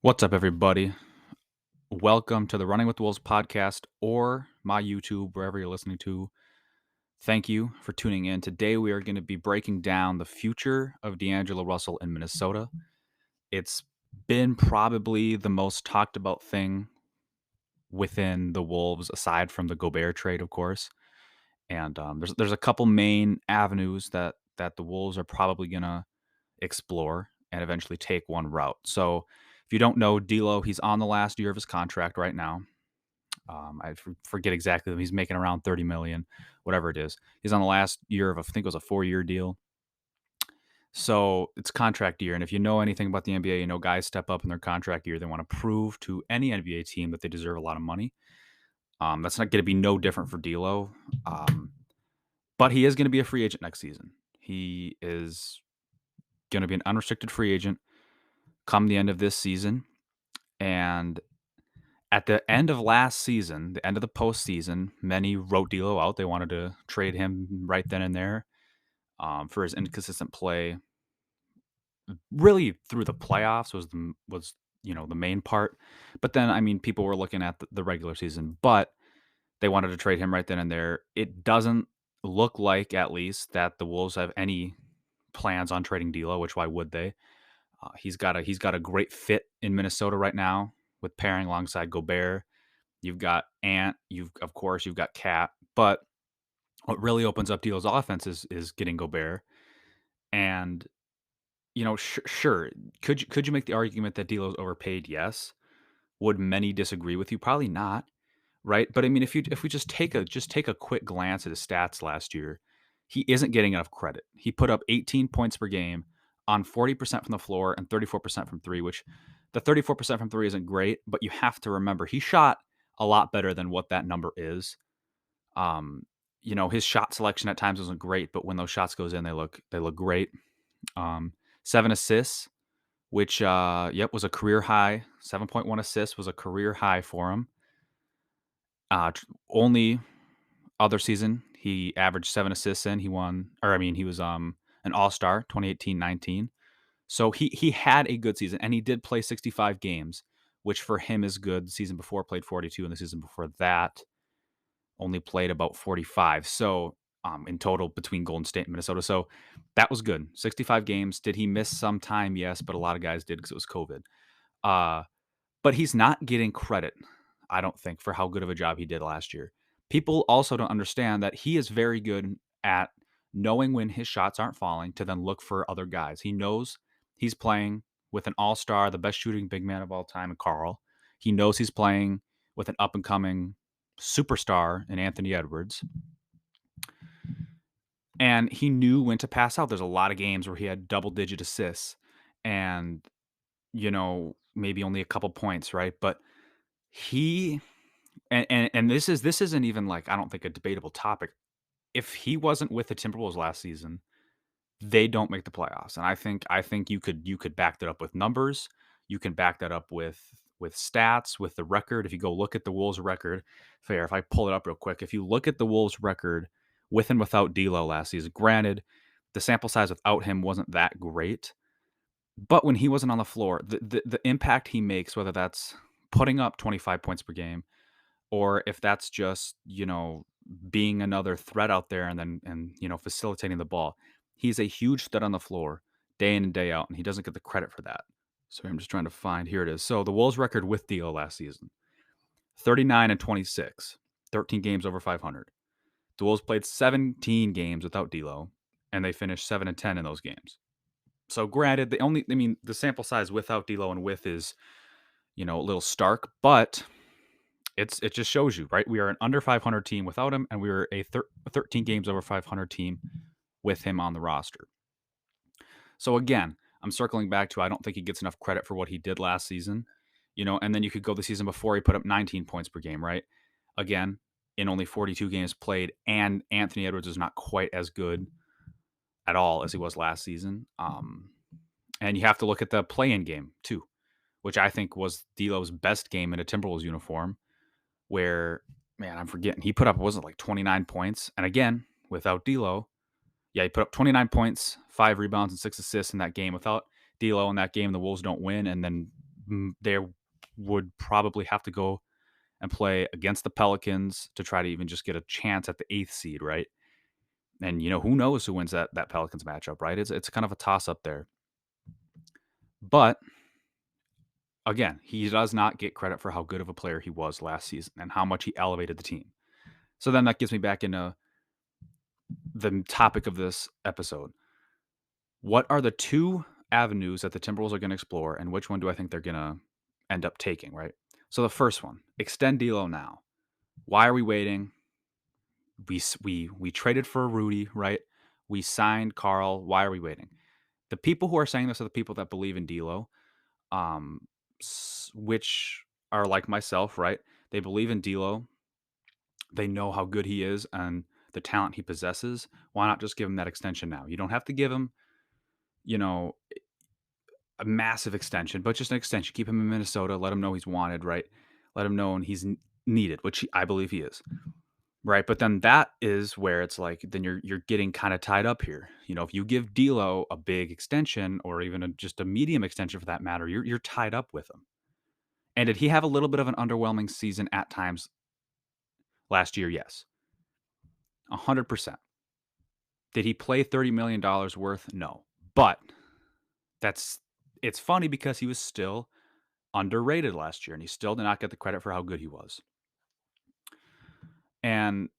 What's up, everybody? Welcome to the Running with the Wolves podcast or my YouTube, wherever you're listening to. Thank you for tuning in. Today, we are going to be breaking down the future of D'Angelo Russell in Minnesota. It's been probably the most talked about thing within the Wolves, aside from the Gobert trade, of course. And there's a couple main avenues that the Wolves are probably going to explore and eventually take one route. So, if you don't know D'Lo, he's on the last year of his contract right now. I forget exactly. He's making around 30 million, whatever it is. He's on the last year of I think it was a 4-year deal. So it's contract year, and if you know anything about the NBA, you know guys step up in their contract year. They want to prove to any NBA team that they deserve a lot of money. That's not going to be no different for D'Lo, but he is going to be a free agent next season. He is going to be an unrestricted free agent come the end of this season, and at the end of last season, the end of the postseason, many wrote D'Lo out. They wanted to trade him right then and there for his inconsistent play. Really, through the playoffs was the main part. But then, I mean, people were looking at the regular season, but they wanted to trade him right then and there. It doesn't look like, at least, that the Wolves have any plans on trading D'Lo. Which why would they? He's got a great fit in Minnesota right now with pairing alongside Gobert. You've got Ant. You've got Cat. But what really opens up D'Lo's offense is getting Gobert. And sure, could you make the argument that D'Lo's overpaid? Yes. Would many disagree with you? Probably not. Right. But I mean, if we just take a quick glance at his stats last year, he isn't getting enough credit. He put up 18 points per game on 40% from the floor and 34% from three, which the 34% from three isn't great, but you have to remember he shot a lot better than what that number is. Um, his shot selection at times wasn't great, but when those shots goes in, they look great. 7 assists, which was a career high. 7.1 assists was a career high for him. Only other season he averaged 7 assists in. He won, or I mean, he was an All-Star 2018-19. So he had a good season, and he did play 65 games, which for him is good. The season before played 42, and the season before that only played about 45. So in total between Golden State and Minnesota. So that was good. 65 games. Did he miss some time? Yes, but a lot of guys did because it was COVID. Uh, but he's not getting credit, I don't think, for how good of a job he did last year. People also don't understand that he is very good at knowing when his shots aren't falling to then look for other guys. He knows he's playing with an all-star, the best shooting big man of all time, in Carl. He knows he's playing with an up-and-coming superstar in Anthony Edwards. And he knew when to pass out. There's a lot of games where he had double-digit assists and, maybe only a couple points, right? But he and this isn't even like, I don't think, a debatable topic. If he wasn't with the Timberwolves last season, they don't make the playoffs. And I think you could back that up with numbers. You can back that up with stats, with the record. If you go look at the Wolves record, if I pull it up real quick, if you look at the Wolves record with and without D'Lo last season, granted, the sample size without him wasn't that great, but when he wasn't on the floor, the impact he makes, whether that's putting up 25 points per game, or if that's just, being another threat out there and facilitating the ball. He's a huge threat on the floor day in and day out, and he doesn't get the credit for that. So I'm just trying to find, here it is. So the Wolves record with D'Lo last season, 39-26, 13 games over 500. The Wolves played 17 games without D'Lo, and they finished 7-10 in those games. So granted, the sample size without D'Lo and with is, a little stark, but it just shows you, right? We are an under 500 team without him, and we were a 13 games over 500 team with him on the roster. So again, I'm circling back to, I don't think he gets enough credit for what he did last season, and then you could go the season before, he put up 19 points per game, right? Again, in only 42 games played, and Anthony Edwards is not quite as good at all as he was last season. And you have to look at the play-in game too, which I think was D'Lo's best game in a Timberwolves uniform, where, man, I'm forgetting, he put up, was it like 29 points? And again, without D'Lo, he put up 29 points, 5 rebounds, and 6 assists in that game. Without D'Lo in that game, the Wolves don't win, and then they would probably have to go and play against the Pelicans to try to even just get a chance at the 8th seed, right? And who knows who wins that Pelicans matchup, right? It's kind of a toss up there. But again, he does not get credit for how good of a player he was last season and how much he elevated the team. So then that gets me back into the topic of this episode. What are the two avenues that the Timberwolves are going to explore, and which one do I think they're going to end up taking, right? So the first one, extend D'Lo now. Why are we waiting? We traded for Rudy, right? We signed Carl. Why are we waiting? The people who are saying this are the people that believe in D'Lo, which are like myself, right? They believe in D'Lo. They know how good he is and the talent he possesses. Why not just give him that extension now? You don't have to give him, you know, a massive extension, but just an extension. Keep him in Minnesota. Let him know he's wanted, right? Let him know and he's needed, which I believe he is. Right, but then that is where it's like, then you're getting kind of tied up here. If you give D'Lo a big extension or even just a medium extension for that matter, you're tied up with him. And did he have a little bit of an underwhelming season at times last year? Yes, 100%. Did he play $30 million worth? No, but it's funny because he was still underrated last year, and he still did not get the credit for how good he was. And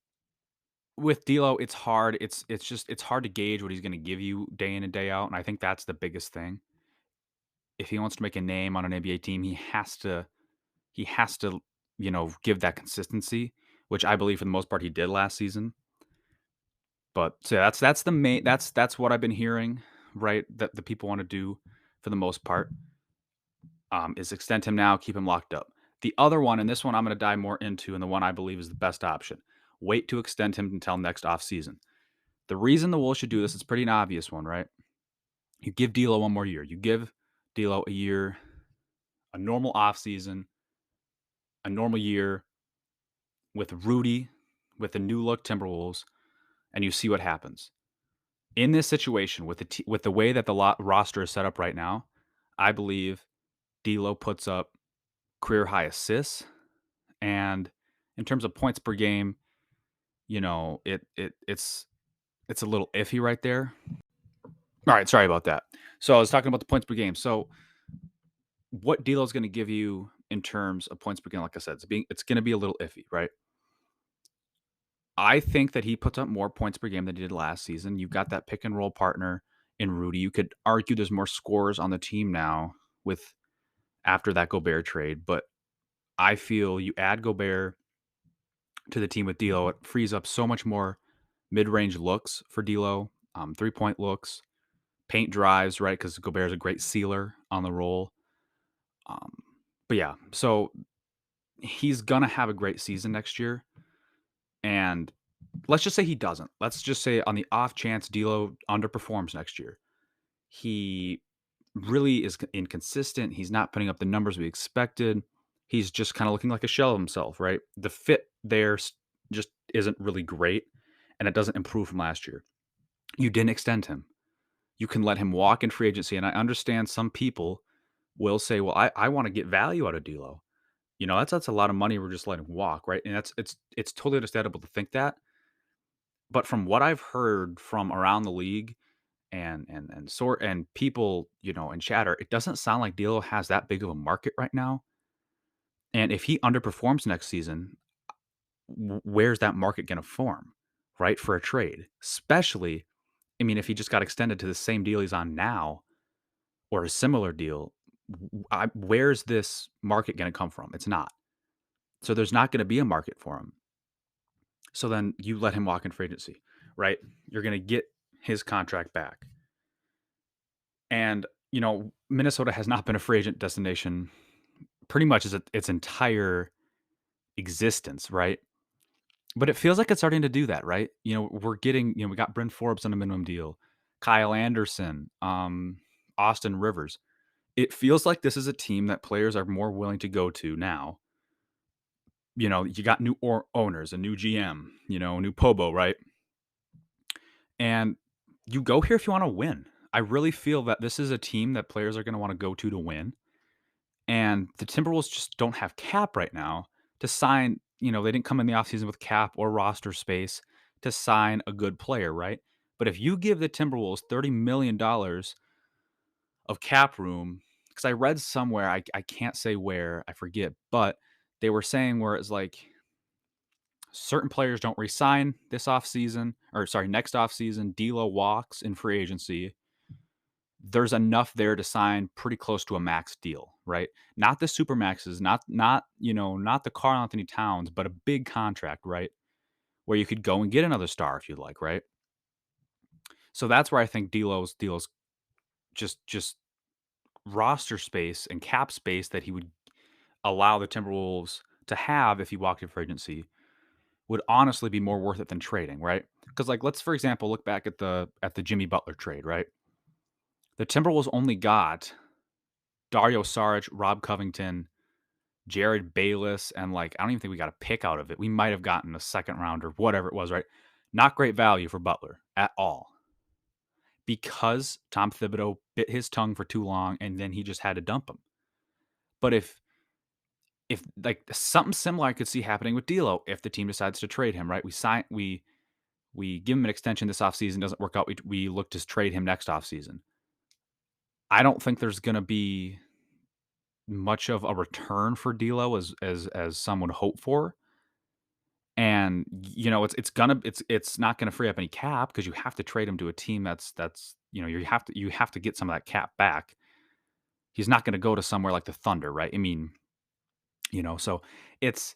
with D'Lo, it's hard. It's hard to gauge what he's going to give you day in and day out, and I think that's the biggest thing. If he wants to make a name on an NBA team, he has to give that consistency, which I believe for the most part he did last season. But so that's the main that's what I've been hearing, right? That the people want to do for the most part is extend him now, keep him locked up. The other one, and this one I'm going to dive more into, and the one I believe is the best option: wait to extend him until next offseason. The reason the Wolves should do this is pretty an obvious one, right? You give D'Lo one more year. You give D'Lo a year, a normal offseason, a normal year with Rudy, with the new look Timberwolves, and you see what happens. In this situation, with the way that the roster is set up right now, I believe D'Lo puts up career high assists, and in terms of points per game, it's a little iffy right there. All right, sorry about that. So I was talking about the points per game. So what D'Lo is going to give you in terms of points per game, like I said, it's going to be a little iffy, right? I think that he puts up more points per game than he did last season. You've got that pick and roll partner in Rudy. You could argue there's more scorers on the team now with after that Gobert trade, but I feel you add Gobert to the team with D'Lo, it frees up so much more mid-range looks for D'Lo, 3-point looks, paint drives, right? Because Gobert is a great sealer on the roll. But yeah, so he's gonna have a great season next year, and let's just say he doesn't. Let's just say on the off chance D'Lo underperforms next year, he really is inconsistent. He's not putting up the numbers we expected. He's just kind of looking like a shell of himself, right? The fit there just isn't really great, and it doesn't improve from last year. You didn't extend him. You can let him walk in free agency, and I understand some people will say, "Well, I want to get value out of D'Lo." That's a lot of money we're just letting walk, right? And it's totally understandable to think that. But from what I've heard from around the league and people, in chatter, it doesn't sound like D'Lo has that big of a market right now. And if he underperforms next season, where's that market going to form, right, for a trade? Especially, I mean, if he just got extended to the same deal he's on now or a similar deal, where's this market going to come from? It's not. So there's not going to be a market for him. So then you let him walk in free agency, right? You're going to get his contract back. And, Minnesota has not been a free agent destination pretty much its entire existence, right? But it feels like it's starting to do that, right? We're getting, we got Bryn Forbes on a minimum deal, Kyle Anderson, Austin Rivers. It feels like this is a team that players are more willing to go to now. You got new owners, a new GM, new Pobo, right? And you go here if you want to win. I really feel that this is a team that players are going to want to go to win. And the Timberwolves just don't have cap right now to sign. They didn't come in the offseason with cap or roster space to sign a good player, right? But if you give the Timberwolves $30 million of cap room, because I read somewhere, I can't say where, I forget, but they were saying where it's like certain players don't resign this offseason, or sorry, next offseason. D'Lo walks in free agency. There's enough there to sign pretty close to a max deal, right? Not the super maxes, not the Karl Anthony Towns, but a big contract, right? Where you could go and get another star if you'd like, right? So that's where I think D'Lo's just roster space and cap space that he would allow the Timberwolves to have if he walked in free agency would honestly be more worth it than trading, right? Because like let's for example look back at the Jimmy Butler trade, right? The Timberwolves only got Dario Saric, Rob Covington, Jared Bayless, and like I don't even think we got a pick out of it. We might have gotten a second round or whatever it was, right? Not great value for Butler at all. Because Tom Thibodeau bit his tongue for too long and then he just had to dump him. But if like something similar I could see happening with D'Lo if the team decides to trade him, right? We give him an extension this offseason, doesn't work out. We look to trade him next offseason. I don't think there's going to be much of a return for D'Lo as some would hope for. And it's not gonna free up any cap because you have to trade him to a team that's you have to get some of that cap back. He's not gonna go to somewhere like the Thunder, right? I mean, so it's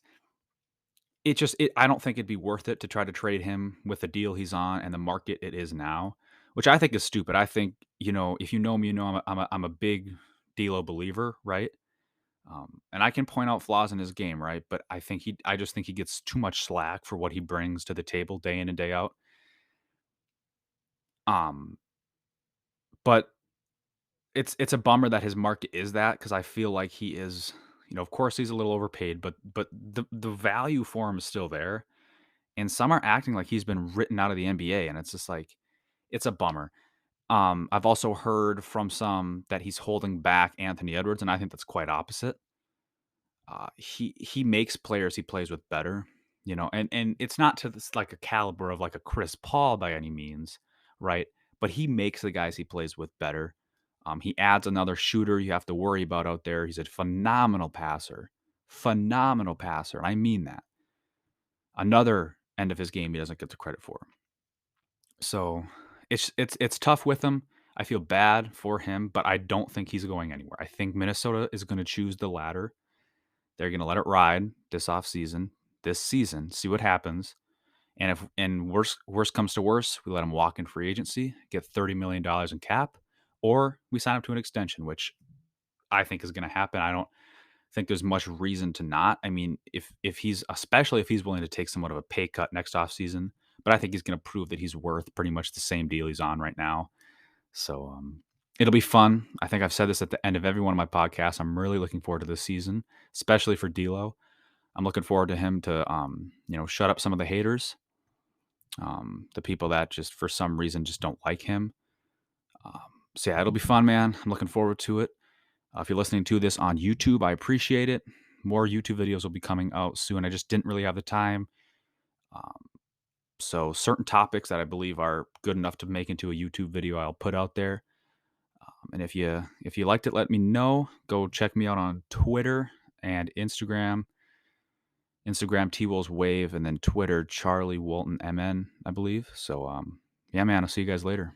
I don't think it'd be worth it to try to trade him with the deal he's on and the market it is now, which I think is stupid. I think, if you know me, I'm a big D'Lo believer, right? And I can point out flaws in his game, right? But I just think he gets too much slack for what he brings to the table day in and day out. Um, but it's a bummer that his market is that because I feel like he is, of course he's a little overpaid, but the value for him is still there. And some are acting like he's been written out of the NBA, and it's just like it's a bummer. I've also heard from some that he's holding back Anthony Edwards, and I think that's quite opposite. He makes players he plays with better, and it's not to this like a caliber of like a Chris Paul by any means, right? But he makes the guys he plays with better. He adds another shooter you have to worry about out there. He's a phenomenal passer, and I mean that. Another end of his game he doesn't get the credit for. So it's tough with him. I feel bad for him, but I don't think he's going anywhere. I think Minnesota is going to choose the latter. They're going to let it ride this season, see what happens. And if worst comes to worst, we let him walk in free agency, get $30 million in cap, or we sign him to an extension, which I think is going to happen. I don't think there's much reason to not. I mean, especially if he's willing to take somewhat of a pay cut next offseason, but I think he's going to prove that he's worth pretty much the same deal he's on right now. So it'll be fun. I think I've said this at the end of every one of my podcasts. I'm really looking forward to this season, especially for D'Lo. I'm looking forward to him to shut up some of the haters, the people that just for some reason just don't like him. So yeah, it'll be fun, man. I'm looking forward to it. If you're listening to this on YouTube, I appreciate it. More YouTube videos will be coming out soon. I just didn't really have the time. So certain topics that I believe are good enough to make into a YouTube video, I'll put out there. And if you liked it, let me know. Go check me out on Twitter and Instagram. Instagram T Wolves Wave, and then Twitter Charlie Walton MN, I believe. So yeah, man, I'll see you guys later.